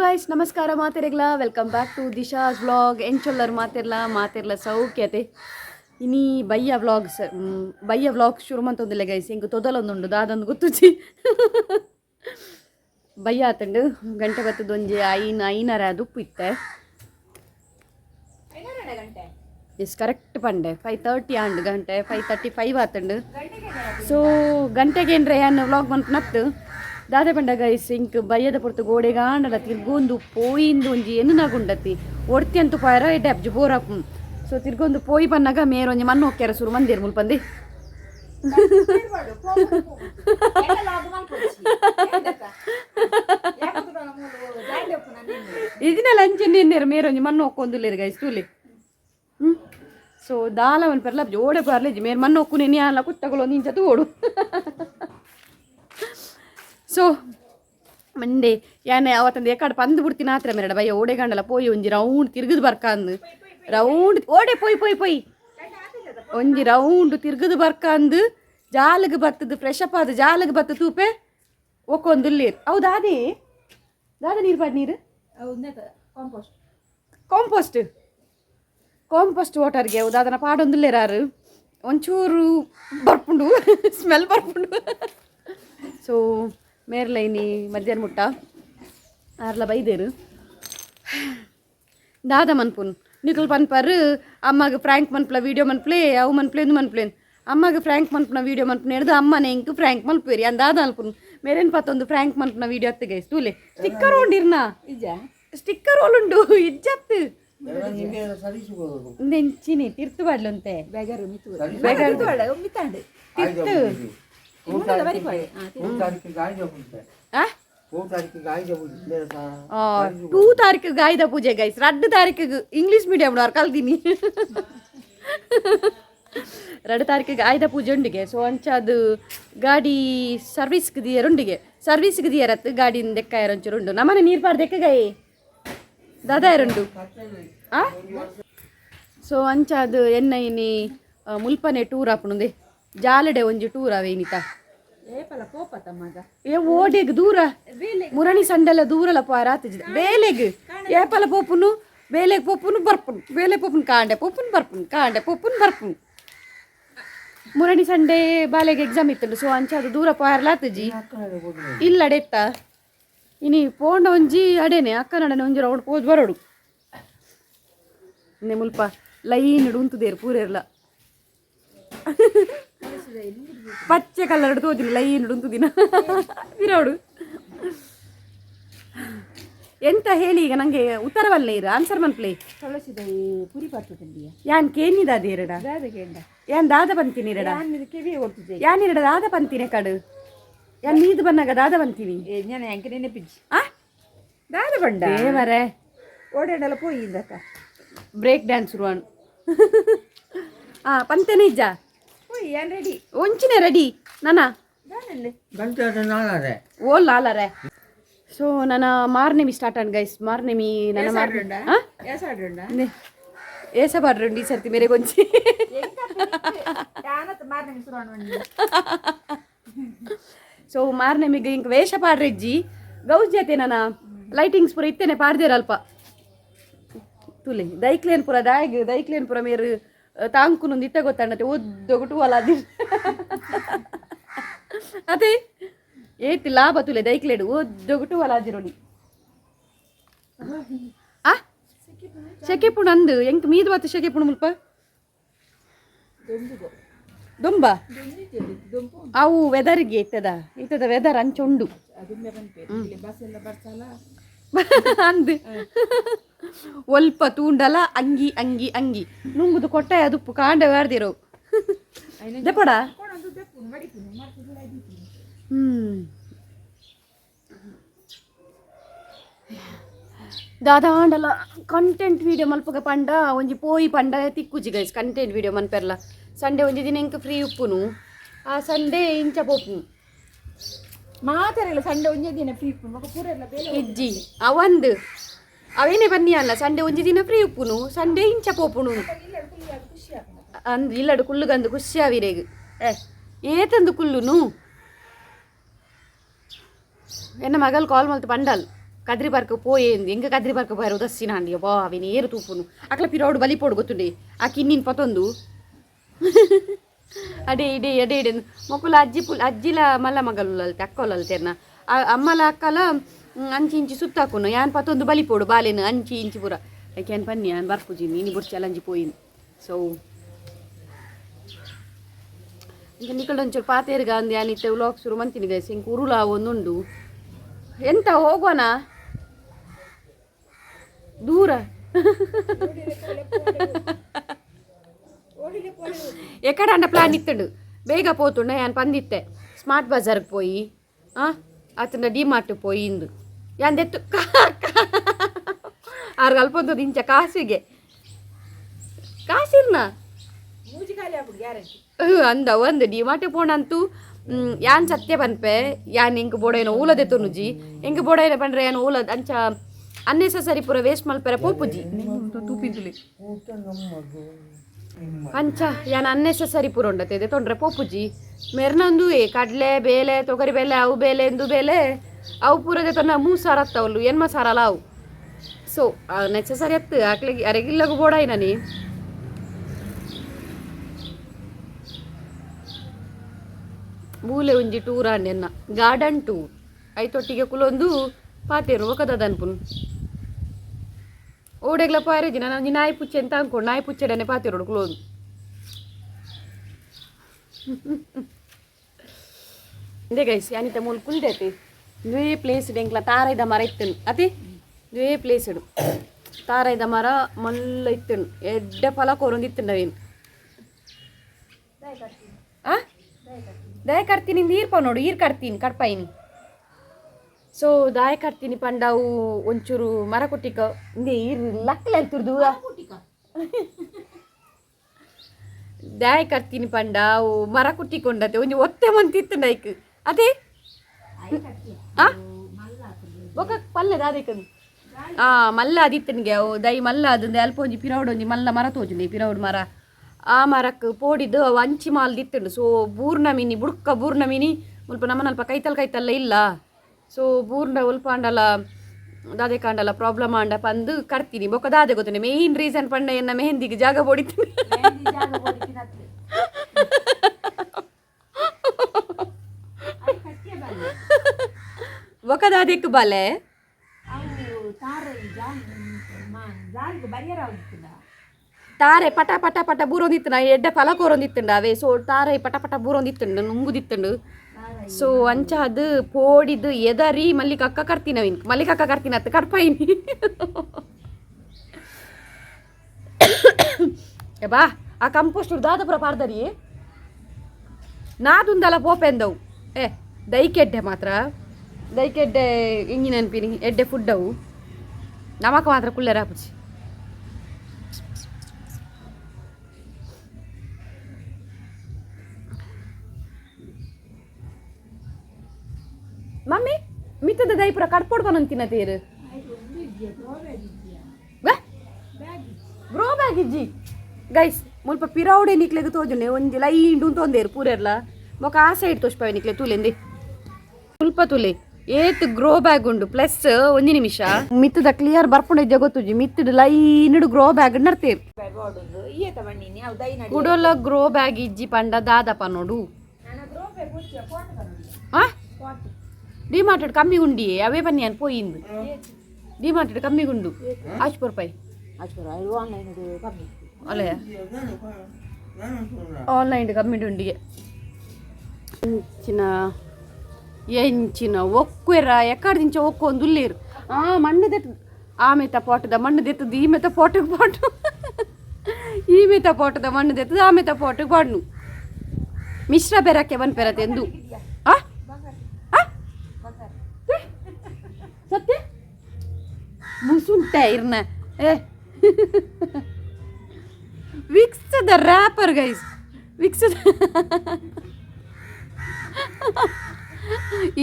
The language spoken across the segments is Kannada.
ಗೈಸ್ ನಮಸ್ಕಾರ ಮಾತೆರೆಗ್ಲ ವೆಲ್ಕಮ್ ಬ್ಯಾಕ್ ಟು ದಿಶಾಸ್ ವ್ಲಾಗ್ ಎಂಚೊಲ್ಲರ್ ಮಾತೆರ್ಲ ಸೌಖ್ಯತೆ ಇನಿ ಬಯ್ಯ ವ್ಲಾಗ್ ಶುರು ಮಂತೊಂದಿಲ್ಲ ಗೈಸ್ ಇಂಕ ತೊದಲೊಂದುಂಡು ದಾದೊಂದು ಗೊತ್ತುಜಿ ಬಯ್ಯ ಆತಂಡು ಗಂಟೆ ಬತ್ತದ ಒಂಜಿ ಐನರ ದುಪ್ಪು ಇತ್ತೆ ಎಸ್ ಕರೆಕ್ಟ್ ಪಂಡೆ 5:30 ಆಂಡ್ ಗಂಟೆ 5:35 ಆತಂಡು ಸೊ ಗಂಟೆಗೇನ್ರೆ ಅನ್ನ ವ್ಲಾಗ್ ಮನ್ಪುನತ್ತು ದಾದ ಪಂಡ ಗೈಸ್ ಇಂಕ್ ಬಯ್ಯದ ಪೊರ್ತು ಗೋಡೆಗಾಂಡಲ ತಿರ್ಗೊಂದು ಪೋಯಿಂದು ಒಂಜಿ ಎನ್ನುನಾಗುಂಡತಿ ಒಡ್ತಿ ಅಂತೂ ಪಾಯರ ಎಡ್ಡೆ ಅಬ್ಜಿ ಬೋರಪ್ಪು ಸೊ ತಿರ್ಗೊಂದು ಪೋಯಿ ಪನ್ನಾಗ ಮೇರೊಂಜಿ ಮಣ್ಣು ಹೋಗ್ಯಾರ ಸುರು ಮಂದಿರ್ ಮುಲ್ಪಂದಿ ಇದನ್ನೆಲ್ಲ ಅಂಚೆ ಎನ್ನೇರು ಮೇರೊಂಜಿ ಮಣ್ಣು ಹೋಗ್ಕೊಂದುಲ್ಲೇರು ಗೈಸ್ ತೂಲಿ ಸೊ ದಾಲ ಒಂದು ಪೆರ್ಲ ಓಡೆ ಬರ್ಲೇಜಿ ಮೇರ್ ಮಣ್ಣು ಹೋಗ್ಕು ನೆನೆ ಅಲ್ಲ ಕುತ್ತಗಳು ನಿಂಚದು ಓಡು ಸೊ ಮಂಡೆ ಯಾನೆ ಅವತ್ತಂದು ಎಕಡೆ ಪಂದು ಬಿಡ್ತೀನಿ ಆತ್ರ ಮೇರಡ ಬಯ್ಯ ಓಡೆಗಂಡಲ್ಲ ಪೋಯಿ ಒಂಜಿ ರೌಂಡ್ ತಿರ್ಗದು ಬರ್ಕಂದು ರೌಂಡ್ ಓಡೆ ಪೋಯ್ ಒಂಜಿ ರೌಂಡ್ ತಿರ್ಗದು ಬರ್ಕಂದು ಜಾಲಿಗೆ ಬತ್ತದು ಫ್ರೆಶ್ ಅಪ್ ಆದ ಜಾಲಿಗೆ ಬತ್ತ ತೂಪೆ ಒಕ್ಕೊಂದುಲ್ಲೇರು ಹೌದಾ ದಾದ ನೀರು ಪಾಡು ನೀರು ಕಾಂಪೋಸ್ಟ್ ವಾಟರ್ಗೆ ಹೌದು ಅದನ್ನು ಪಾಡೊಂದುಲ್ಲೇರಾರು ಒಂಚೂರು ಬರ್ಪುಂಡು ಸ್ಮೆಲ್ ಬರ್ಪುಂಡು ಸೊ ಮೇರ್ಲೈನಿ ಮಧ್ಯಾಹ್ನ ಮುಟ್ಟ ಆರ್ಲ ಬೈದೇರು ದಾದ ಮನ್ಪುನ್ ನಿಕಲ್ ಪನ್ಪರು ಅಮ್ಮಗೆ ಫ್ರ್ಯಾಂಕ್ ಮನ್ಪಲ ವೀಡಿಯೋ ಮನ್ಪ್ಲೆ ಅವು ಮನ್ಪ್ಲೇನು ಅಮ್ಮಗೆ ಫ್ರ್ಯಾಂಕ್ ಮನ್ಪನ ವೀಡಿಯೋ ಮನ್ಪನ ಹಿಡ್ದು ಅಮ್ಮನೆ ಇಂಕು ಫ್ರ್ಯಾಂಕ್ ಮನ್ಪೇರಿ ಅಂದಾದ ಅನ್ಪುನ್ ಮೇರೇನು ಪತ್ತೊಂದು ಫ್ರ್ಯಾಂಕ್ ಮನ್ಪನ ವೀಡಿಯೋ ಹತ್ತಿಗೆ ತೂಲೆ ಸ್ಟಿಕ್ಕರ್ ಉಂಡಿರ್ನಾ ಸ್ಟಿಕ್ಕರ್ ಓಲುಂಡು ಇಜ್ಜತ್ತು ನೆಂಚಿನಿ ತಿರ್ತು ಬಾಡ್ಲಂತೆ ಟೂ ತಾರೀಕು ಗಾಯ್ದ ಪೂಜೆ ಗೈಸ್ 2 ತಾರೀಕಿಗೆ ಇಂಗ್ಲೀಷ್ ಮೀಡಿಯಂ ಅವ್ರು ಕಲ್ತೀನಿ 2 ತಾರೀಕಿಗೆ ಆಯ್ದ ಪೂಜೆ ಉಂಡಿಗೆ ಸೊ ಅಂಚದು ಗಾಡಿ ಸರ್ವಿಸ್ಗೆ ದಿಯರತ್ತು ಗಾಡಿನ ದೆಕ್ಕ ಯಾರಂಚೂರು ಉಂಡು ನಮ್ಮನೆ ನೀರು ಪಾಡು ದೆಕ್ಕ ಗಾಯಿ ದಾದಾ ಯಾರುಂಡು ಸೊ ಅಂಚದು ಎನ್ನೈನಿ ಮುಲ್ಪನೆ ಟೂರ್ ಆಪುಂದೆ ಜಾಲಡೆ ಒಂಜಿ ಟೂರ್ ಅವೇನಿತ ಏ ಓಡೆಗ್ ದೂರ ಮುರಣಿ ಸಂಡೆಲ್ಲ ದೂರಲ ಪಾರಾತಿಜಿ ಬೇಲೆಗ್ ಏಪಲ ಪೋಪುನು ಬೇಲೆಗ್ ಪೋಪುನು ಬರ್ಪುನು ಬೇಲೆ ಪೋಪುನು ಕಾಂಡೆ ಪೋಪುನು ಬರ್ಪುನು ಮುರಣಿ ಸಂಡೆ ಬಾಲೆಗೆ ಎಕ್ಸಾಮ್ ಇತ್ತುಂಡು ಸೊ ಅಂಚದು ದೂರ ಪಾರ್ಲಾತಜಿ ಇಲ್ಲ ಡೆತ್ತ ಇನಿ ಪೋಂಡ ಒಂಜಿ ಅಡೇನೆ ಅಕ್ಕನಡನೆ ಒಂಜಿ ರೌಂಡ್ ಪೋಜ್ ಬರೋಡು ಇನ್ನೆ ಮುಲ್ಪ ಲೈನ್ ಉಂತುದೇರು ಪೂರೆರ್ಲ ಪಚ್ಚೆ ಕಲರ್ ತೋದಿಲ್ಲ ಲೈನ್ ಉಂತುದಿನ ಇರೋಡು ಎಂತ ಹೇಳಿ ಈಗ ನಂಗೆ ಉತ್ತರವಲ್ಲ ಇರ ಆನ್ಸರ್ ಮನ್ಪ್ಲೇ ಪುರಿ ಪಾತ್ರೆ ಯಾನ್ ಕೇನಿದ ಅದೇರಡ ಯಾನ್ ದಾದ ಬಂತೀನಿ ಎರಡ ಯಾನ್ ಎರಡ ದಾದ ಬಂತೀನಿ ಕಡು ಯಾನ್ ನೀದು ಬನ್ನಾಗ ದಾದ ಬಂತೀನಿ ದಾದ ಬಂಡ ಮರೆ ಓಡಾಡಲ್ಲ ಪೋಯಿಂದಕ್ಕ ಬ್ರೇಕ್ ಡ್ಯಾನ್ಸ್ ಶುರುವಾನು ಪಂತೆನೇ ಇಜ್ಜ ಏನ್ ರೆಡಿ ಒಂಚಿನೇ ರೆಡಿ ನಾನ ಓ ಲಾಲರೆ ಸೊ ನನ್ನ ಮಾರ್ನೆಮಿ ಸ್ಟಾರ್ಟ್ ಆನ್ ಗೈಸ್ ಮಾರ್ನೆಮಿ ನನ್ನ ಏಸ ಬಾಡ್ರಂಡಿ ಈ ಸರ್ತಿ ಮೇರೆ ಕೊಂಚಿ ಸೊ ಮಾರ್ನೆಮಿಗೆ ಇಂಕ ವೇಷ ಪಾಡ್ರೆಜ್ಜಿ ಗೌಜ್ ಜೊತೆ ನನ್ನ ಲೈಟಿಂಗ್ಸ್ ಪೂರ ಇತ್ತೇನೆ ಪಾಡ್ದೇರಲ್ಪ ತುಲೆ ದೈಕ್ಲೇನ್ ಪುರ ಮೇರು ತಾಂಕುನೊಂದು ಇತ್ತ ಗೊತ್ತಾಂಡತೆ ಒದ್ದೊಗಟು ಅಲ್ಲ ಅದೇ ಏತಿ ಲಾಭ ತುಲೆ ದೈಕ್ಲೇಡು ಒದ್ದೊಗಟು ಅಲಾಜಿರೋಡಿ ಶೆಕೆಪುಣ ಅಂದು ಎಂಕ್ ಮೀದು ಬತ್ತು ಶೆಕೆಪುಣ ಮುಲ್ಪ ದೊಂಬ ಅವು ವೆದರ್ಗೆ ಇತ್ತದ ವೆದರ್ ಅಂಚೊಂಡು ಅಂದು ಒಲ್ಪ ತೂಂಡಲ ಅಂಗಿ ನುಂಗುದು ಕೊಟ್ಟಾಯ ಅದುಪ್ಪು ಕಾಂಡ ವಾರ್ದಿರೋ ದೆಪಡ ದಾದಾಂಡಲ ಕಂಟೆಂಟ್ ವಿಡಿಯೋ ಮಲ್ಪಗ ಪಂಡ ಒಂಜಿ ಪೋಯಿ ಪಂಡ ತಿಕ್ಕುಜಿ ಗೈಸ್ ಕಂಟೆಂಟ್ ವಿಡಿಯೋ ಮನ್ಪೆರ್ಲ ಸಂಡೆ ಒಂಜಿ ದಿನ ಇಂಕ ಫ್ರೀ ಉಪ್ಪುನು ಆ ಸಂಡೆ ಇಂಚ ಪೋಪುನು ಮಾತಾಡಲ್ಲ ಸಂಡೆ ಒಂಜಿ ದಿನ ಫ್ರೀ ಉಪ್ಪು ಇಜ್ಜಿ ಅವಂದು ಅವೇನೇ ಬನ್ನಿ ಅಲ್ಲ ಸಂಡೆ ಒಂಜಿ ದಿನ ಫ್ರೀ ಉಪ್ಪುನು ಸಂಡೆ ಇಂಚ ಪೋಪುನು ಅಂದ್ರೆ ಇಲ್ಲಡು ಕುಲ್ಲುಗಂದು ಖುಷಿ ಆವಿರೇಗ ಏತಂದು ಕುಲ್ಲುನು ಎನ್ನ ಮಗಲ್ ಕಾಲ್ ಮಲ್ತು ಪಂಡಲ್ కదిరి పార్క్ పోయింది ఇంకా కదిరి పార్క్ పోయారు దస్సిన అండి బా అవి నేరు తూపును అట్లా పిరోడు బలిపోడు ಗೊತ್ತುಂಡೆ ఆ కిన్నిన్ పతొందు అడే ఇడే అడే ఇడే మొక్కుల అజ్జిల మల్ల మగలు తక్కువలు తెర్న అమ్మల అక్కల ಅಂಚಿ ಇಂಚಿ ಸುತ್ತಾಕುನು ಯಾನ್ ಪತ್ತೊಂದು ಬಲಿಪೋಡು ಬಾಲೆನು ಅಂಚಿ ಇಂಚಿ ಪೂರ ಯಾನ್ ಪನ್ನಿ ಯಾನ್ ಬರ್ಪುಜಿನಿ ನೀನು ಬುರ್ಚಲಂಜಿ పోయింది సో ఇంకా నికಳೊಂಚೂರು ಪಾತೇರ್ಗ ಅಂದೆ ಅನಿತ್ತೆ ವ್ಲಾಗ್ ಶುರು ಮಂತಿನಿ ಗೈಸ್ ಇಂಕ ಉರುಳ ಒಂದುಂಡು ಎಂತ ಹೋಗೋಣ ದೂರ ఎక్కడన్న ప్లాన్ ఇస్తాడు బేగా పోతుండే ఆయన పందిత్తే స్మార్ట్ బజార్కి పోయి అతను డిమార్ట్ పోయింది ఎందెత్తు ಆರು ಕಲ್ಪೊಂದು ಇಂಚ ಕಾಸಿಗೆ ಕಾಸಿರ್ನ ಅಂದ ಒಂದು ಡಿಮಾರ್ಟ್ ಪೋಣಂತೂ ಯಾನ್ ಸತ್ಯ ಪನ್ಪೆ ಯಾನ್ ಎಂಕ್ ಬೋಡೇನೋ ಊಲದೆ ತುನುಜಿ ಎಂಕ್ ಬೋಡೇನ ಪಂಡ್ರೆ ಯಾನ್ ಊಲದ್ ಅಂಚ ಅನ್ನೆಸೆಸರಿ ಪೂರ ವೇಸ್ಟ್ ಮಲ್ಪೆರ ಪೋಪುಜಿ ತೂಪಿಂದುಲಿ ಅಂಚ ಯಾನ್ ಅನ್ನೆಸೆಸರಿ ಪೂರ ಉಂಡತೆ ತೊಂಡ್ರೆ ಪೋಪುಜಿ ಮೆರ್ನಂದು ಕಡ್ಲೆ ಬೇಲೆ ತೊಗರಿ ಬೇಲೆ ಅವು ಬೇಲೆ ಎಂದು ಬೇಲೆ ಅವು ಪೂರದೆ ತೊನ್ನ 3 ಸಾರ ಅತ್ತವಲ್ಲು ಏನ್ ಮಸಾರ ಅಲ್ಲ ಅವು ಸೊ ನೆಸೆಸರಿ ಅತ್ತು ಆಕ್ಲಿಗೆ ಅರೆಗಿಲ್ಲಗು ಬೋಡಾಯಿ ನನಿ ಮೂಲೆ ಒಂಜಿ ಟೂರ್ ಅಂಡೆನ್ನ ಗಾರ್ಡನ್ ಟೂರ್ ಐತೊಟ್ಟಿಗೆ ಕುಲೊಂದು ಪಾತೇರು ಒಕದದನ್ಪುನ್ ಓಡೆಗ್ಲ ಪಾರೇಜಿ ನಾನು ನಾಯಿ ಪುಚ್ಚೆ ಅಂತ ಅನ್ಕೊಂಡು ನಾಯಿ ಪುಚ್ಚೆಡನೆ ಪಾತೇರೋಡು ಕುಲೊಂದು ಇಂದೆ ಗೈಸ್ ಯಾನಿತ ಮೂಲ ಕುಲ್ದೈತಿ ದ್ವೇ ಪ್ಲೇಸ್ ಎಂಕ್ಲ ತಾರೈದ ಮರ ಇತ್ತನು ಅತಿ ದ್ವೇ ಪ್ಲೇಸ್ ಇಡು ತಾರೈದ ಮರ ಮಲ್ಲ ಇತ್ತನು ಎಡ್ಡೆ ಫಲ ಕೊರೊಂದು ಇತ್ತನು ನಾವೇನು ದಾಯ ಕಟ್ತೀನಿ ಈರ್ಪ ನೋಡು ಈರ್ ಕಟ್ತೀನಿ ಕಟ್ಪಾಯಿನಿ ಸೊ ದಾಯ ಕಟ್ತೀನಿ ಪಂಡವು ಒಂಚೂರು ಮರ ಕೊಟ್ಟಿಕ ಇಂದೆ ಈರ್ ಲಕ್ಕಲೆ ಅಂತುರ್ದು ದಾಯ ಕಟ್ತೀನಿ ಪಂಡವು ಮರ ಕುಟ್ಟಿಕೊಂಡತೆ ಒಂಜಿ ಒತ್ತೆ ಮಂತಿತ್ತು ನೈಕ್ ಅದೇ ಒಕ್ಕ ಪಲ್ಲೆ ದಾದೇಕಂದು ಮಲ್ಲ ಅದಿತ್ತನಿಗೆ ಅವು ದೈ ಮಲ್ಲ ಅದಂದೆ ಅಲ್ಪ ಒಂಜಿ ಪಿರೌಡ್ ಒಂಜಿ ಮಲ್ಲ ಮರ ತೋಜುಂಡೆ ಪಿರೌಡ್ ಮರ ಆ ಮರಕ್ಕೆ ಪೋಡಿದ್ದು ಅವು ಅಂಚಿ ಮಾಲ್ದಿತ್ತುಂಡು ಸೊ ಬೂರ್ಣ ಮೀನಿ ಬುಡ್ಕ ಬೂರ್ಣ ಮೀನಿ ಮುಲ್ಪ ನಮ್ಮನಲ್ಪ ಕೈತಲ್ಲ ಇಲ್ಲ ಸೊ ಬೂರ್ಣ ಉಲ್ಪ ಅಂಡಲ ದಾದೆ ಕಾಂಡಲ ಪ್ರಾಬ್ಲಮ್ ಅಂಡ ಪಂದು ಕರ್ತೀನಿ ಬೊಕ್ಕ ದಾದೆ ಗೊತ್ತುಂಡೆ ಮೇಯ್ನ್ ರೀಸನ್ ಪಂಡ ಎನ್ನ ಮೆಹಂದಿಗೆ ಜಾಗ ಬೋಡಿತೀನಿ ಬೊಕ್ಕ ದಾದೆಕ್ ಬಲೆ ತಾರೆ ಪಟ ಪಟ ಪಟ ಬೂರೊಂದಿತ್ತುಂಡ ಎಡ್ಡೆ ಫಲ ಕೊರೊಂದಿತ್ತುಂಡ ಅವೇ ಸೊ ತಾರೆ ಪಟ ಪಟ ಬೂರೊಂದಿತ್ತುಂಡು ನುಂಗುದಿತ್ತುಂಡು ಸೊ ಅಂಚ ಅದು ಪೋಡಿದು ಎದರಿ ಮಲ್ಲಿಕಕ್ಕ ಕರ್ತೀನವಿನ್ ಮಲ್ಲಿಕಕ್ಕ ಕರ್ತೀನಿ ಅತ್ತ ಕಡ್ಪಾಯಿನಿ ಬಾ ಆ ಕಂಪೋಸ್ಟ್ ದಾದಪುರ ಪಾರ್ದರಿ ನಾದುಂದಲ ಪೋಪೆಂದವು ದೈಕೆಡ್ಡೆ ಮಾತ್ರ ದೈಕೆಡ್ಡೆ ಇಂಗಿ ನೆನಪಿನಿ ಎಡ್ಡೆ ಫುಡ್ ಅವು ನಮಕ ಮಾತ್ರ ಕುಳ್ಳೆರ ಹಾಪುಜಿ ಮಮ್ಮಿ ಮಿತ್ತದ ದೈಪುರ ಕಡ್ಪೊಡ್ಬನ ತಿನ್ನತೇರು ಬ್ರೋ ಬ್ಯಾಗ್ ಇಜ್ಜಿ ಗೈಸ್ ಮುಲ್ಪ ಪಿರೌಡೆ ನಿಕ್ಲೆಗ್ ತೋಜುಂಡೆ ಒಂಜಿ ಲೈಂಡು ತೊಂದೇರು ಪೂರೆರ್ಲ ಮೊಕ ಆ ಸೈಡ್ ತೋಷ್ಪಾವೆ ನಿಕ್ಲೆ ತುಲೆಂದೆ ಸ್ವಲ್ಪ ತುಲೆ ಏತ್ ಗ್ರೋ ಬ್ಯಾಗ್ ಉಂಡು ಪ್ಲಸ್ ಒಂಜಿ ನಿಮಿಷ ಮಿತ್ತದ ಕ್ಲಿಯರ್ ಬರ್ಪುಂಡೆ ಗೊತ್ತುಜಿ ಮಿತ್ತದ ಲೈನ್ಡು ಗ್ರೋ ಬ್ಯಾಗ್ ನಡ್ತೇರು ಕುಡೋಲ ಗ್ರೋ ಬ್ಯಾಗ್ ಇಜ್ಜಿ ಪಂಡ ದಾದಪ ನೋಡು ಡಿಮಾರ್ಟೆಡ್ ಕಮ್ಮಿ ಉಂಡಿ ಅವೇ ಬನ್ನಿ ಅನ್ ಪೋಯಿಂದು ಡಿಮಾರ್ಟೆಡ್ ಕಮ್ಮಿ ಉಂಡು ಆಚ್ಪುರ ಪೈ ಅಲ್ಲೇ ಆನ್ಲೈನ್ ಕಮ್ಮಿ ಉಂಡಿಗೆ ಎಂಚಿನ ಒಕ್ವೆರ ಎಕ್ಕಡ್ದಿಂಚ ಒಕ್ಕು ಒಂದು ಉಳ್ಳೇರು ಮಣ್ಣು ದೆತ್ತು ಆಮೆತ ಪೋಟದ ಮಣ್ಣು ದೆತ್ತದು ಈಮೆತ ಪೋಟಕ್ಕೆ ಪಾಟು ಈಮೆತ ಪೋಟದ ಮಣ್ಣು ದೆತ್ತದು ಆಮೆತ ಪೋಟಕ್ಕೆ ಪಾಡ್ನು ಮಿಶ್ರ ಬೆರಕ್ಕೆ ಬನ್ಪೆರತೆ ಎಂದು ಸತ್ಯ ಮುಸುಂಟೆ ಇರ್ನ Vicks the wrapper guys Vicks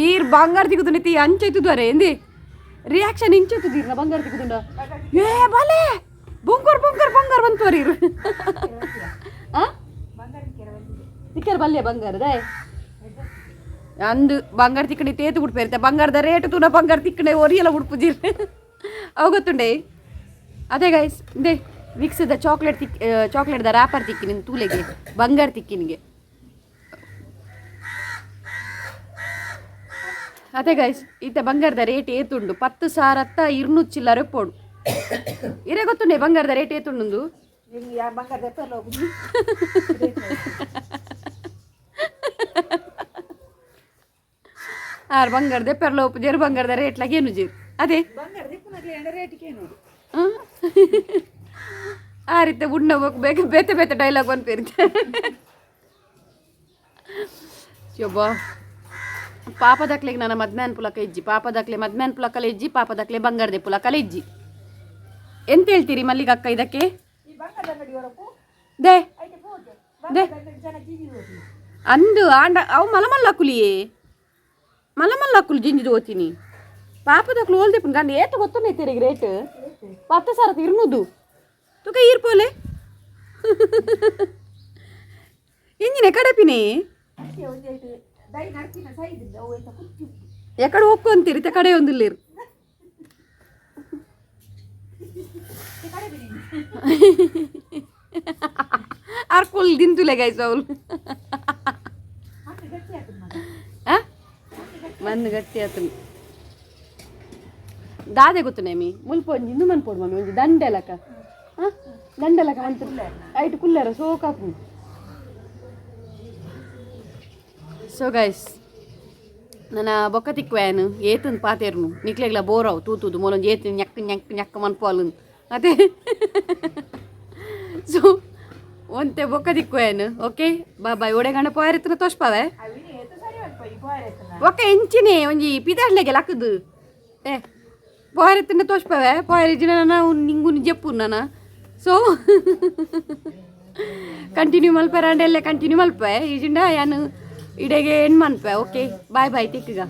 ಈರ್ ಬಂಗಾರ ತಿಗುದುಂಡಿ ಅಂಚೈತುದಾರೆ ಎಂದಿ ರಿಯಾಕ್ಷನ್ ಇಂಚೈತುದಿರ್ನ ಬಂಗಾರ ತಿಗುದುಂಡ ಏ ಬಲೆ ಬೊಂಗರ್ ಬೊಂಗರ್ ಬಂಗಾರ ಬಂತುವರಿ ಇರು ತಿಕ್ಕರ್ ಬಲ್ಲೆ ಬಂಗಾರದ ಅಂದು ಬಂಗಾರ ತಿಕ್ಕಣೆ ತೇತು ಬಿಡ್ಪೇರಿತೆ ಬಂಗಾರದ ರೇಟ್ ತೂನ ಬಂಗಾರ ತಿಕ್ಕಣೆ ಒರಿಯಲ್ಲ ಉಡ್ಪುಜಿರ್ ಅವು ಗೊತ್ತುಂಡೆ ಅದೇ ಗೈಸ್ ದೇ ವಿಕ್ಸದ ಚಾಕ್ಲೇಟ್ದ ರ್ಯಾಪರ್ ತಿಕ್ಕಿ ನಿನ್ನ ತೂಲೆಗೆ ಬಂಗಾರ ತಿಕ್ಕಿನಿಗೆ ಅದೇ ಗೈಸ್ ಈತ ಬಂಗಾರದ ರೇಟ್ ಏತುಂಡು 10,200 ಚಿಲ್ಲರೆ ಪೋಡು ಇರೇ ಗೊತ್ತುಂಡೆ ಬಂಗಾರದ ರೇಟ್ ಏತುಂಡು ಆರು ಬಂಗಾರದ ಪೆರ್ಲೋಪು ಜೇರು ಬಂಗಾರದ ರೇಟ್ಲಾಗ ಏನು ಜೀರು ಅದೇ ಆ ರೀತಿ ಉಣ್ಣ ಹೋಗ್ಬೇಕು ಬೇತೆ ಬೇತೆ ಡೈಲಾಗ್ ಬಂದ್ಪೇರಿತೆ ಶೋಭಾ ಪಾಪ ದಾಕ್ಲೆಗೆ ನನ್ನ ಮದ್ಮ್ಯಾನ್ ಪುಲಕ ಇಜ್ಜಿ ಪಾಪ ದಾಕ್ಲೆ ಮದ್ಮ್ಯಾನ್ ಪುಲಕಲ ಇಜ್ಜಿ ಪಾಪ ದಾಕ್ಲೆ ಬಂಗಾರದೆ ಪುಲಕಲ ಇಜ್ಜಿ ಎಂತ ಹೇಳ್ತೀರಿ ಮಲ್ಲಿಗ ಅಕ್ಕ ಇದಕ್ಕೆ ದೇ ದೇ ಅಂದು ಆಂಡ ಅವು ಮಲಮಲ್ಲಕುಲಿಯೇ ಮಲಮಲ್ಲಕುಲು ಜಿಂಜಿದು ಓದ್ತೀನಿ ಪಾಪದಕ್ಲು ಓಲ್ದೆ ಗಂಡ ಏತು ಗೊತ್ತುಂಡೈತೀರಿ ರೇಟ್ 10,200 ತುಕ ಈರ್ಪೋಲೆ ಇಂಜಿನ ಕಡಪಿನೇ ಎಕಡೆ ಹೋಗ್ಕೊ ಅಂತೀರಿ ತೆ ಕಡೆ ಒಂದಿಲ್ಲಿರು ಅರ್ಕೊಲ್ ದಿಂತುಲೆ ಗೈಸ್ ಅವಳು ಮಣ್ಣು ಗಟ್ಟಿ ಆತನು ದಾದೆ ಗೊತ್ತು ನೇಮಿ ಮುಲ್ಪೊಂಜಿ ಇಂದು ಮನ್ಪೋಡು ಮಮ್ಮಿ ಒಂಜಿ ದಂಡೆಲಕ ದಂಡೆಲಕ ಅಂತ ಐಟು ಕುಲ್ಲರ ಸೋಕಾಪು ಸೊ ಗೈಸ್ ನನ್ನ ಬೊಕ್ಕ ತಿಕ್ವೇನು ಏತನ್ ಪಾತೇರ್ನು ನಿಕ್ಲೆಗ್ಲ ಬೋರವು ತೂತುದು ಮೊಲೊಂದು ಏತು ñಕ್ಕ ñಕ್ಕ ñಕ್ಕ ಮನ್ಪೋಲು ಅದೇ ಸೊ ಒಂತೆ ಬೊಕ್ಕ ತಿಕ್ವೇನು ಓಕೆ ಬಾಯ್ ಒಡೆಗಂಡ ಪೋಯರಿತ್ರ ತೋಷ್ಪಾವೆ ಒಕ್ಕ ಎಂಚಿನೇ ಒಂಜಿ ಪಿದಾಡ್ಲೆಗೆ ಲಕ್ಕದು ಏ ಪೋಯರಿತ್ತಿನ ತೋಷ್ಪಾವೆ ಪೋಯರಿಜಿನ ನಾವು ನಿಂಗು ಜಪ್ಪು ನಾನು ಸೊ ಕಂಟಿನ್ಯೂ ಮಲ್ಪೆ ರಂಡೆಲ್ಲೇ ಕಂಟಿನ್ಯೂ ಮಲ್ಪೆ ಈಜಿಂಡ ಯಾನು ಇಡೆಗೆ ಹೆಣ್ಣು ಮನ್ಪೆ ಓಕೆ ಬಾಯ್ ಬಾಯ್ ತಿಕ್ಕಗ